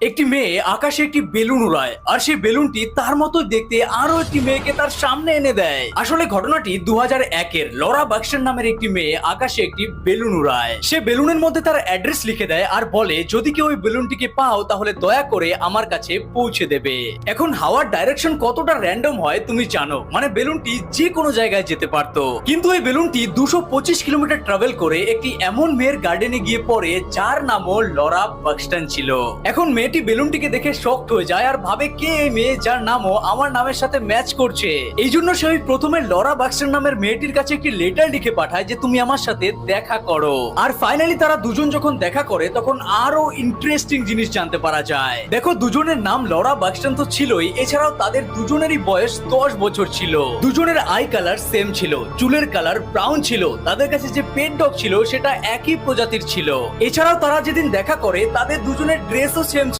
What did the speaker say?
একটি মেয়ে আকাশে একটি বেলুন উড়ায় আর সেই বেলুনটি তার মতো দেখতে আরো একটি মেয়েকে তার সামনে এনে দেয়। আসলে ঘটনাটি 2001-এর লরা বাক্সটান নামের একটি মেয়ে আকাশে একটি বেলুন উড়ায়। সে বেলুনের মধ্যে তার অ্যাড্রেস লিখে দেয় আর বলে যদি কেউ ওই বেলুনটিকে পাও তাহলে দয়া করে আমার কাছে পৌঁছে দেবে। এখন হাওয়ার ডাইরেকশন কতটা র্যান্ডম হয় তুমি জানো, মানে বেলুনটি যে কোনো জায়গায় যেতে পারতো, কিন্তু এই বেলুনটি 225 কিলোমিটার ট্রাভেল করে একটি এমন মেয়ের গার্ডেনে গিয়ে পড়ে যার নামও লরা বাক্সটান ছিল। এখন মেয়েটি বেলুনটিকে দেখে শকড হয়ে যায় আর ভাবে কে এই মেয়ে যার নামও আমার নামের সাথে ম্যাচ করছে। এই জন্য সে ওই প্রথমে লরা বাক্সটান নামের মেয়েটির কাছে একটি লেটার লিখে পাঠায় যে তুমি আমার সাথে দেখা করো। আর ফাইনালি তারা দুজন যখন দেখা করে তখন আরো ইন্টারেস্টিং জিনিস জানতে পারা যায়। দেখো, দুজনের নাম লরা বাক্সটান তো ছিলই, এছাড়াও তাদের দুজনেরই বয়স 10 বছর ছিল। দুজনের আই কালার সেম ছিল, চুলের কালার ব্রাউন ছিল, তাদের কাছে যে পেট ডগ ছিল সেটা একই প্রজাতির ছিল। এছাড়াও তারা যেদিন দেখা করে তাদের দুজনের ড্রেসও সেম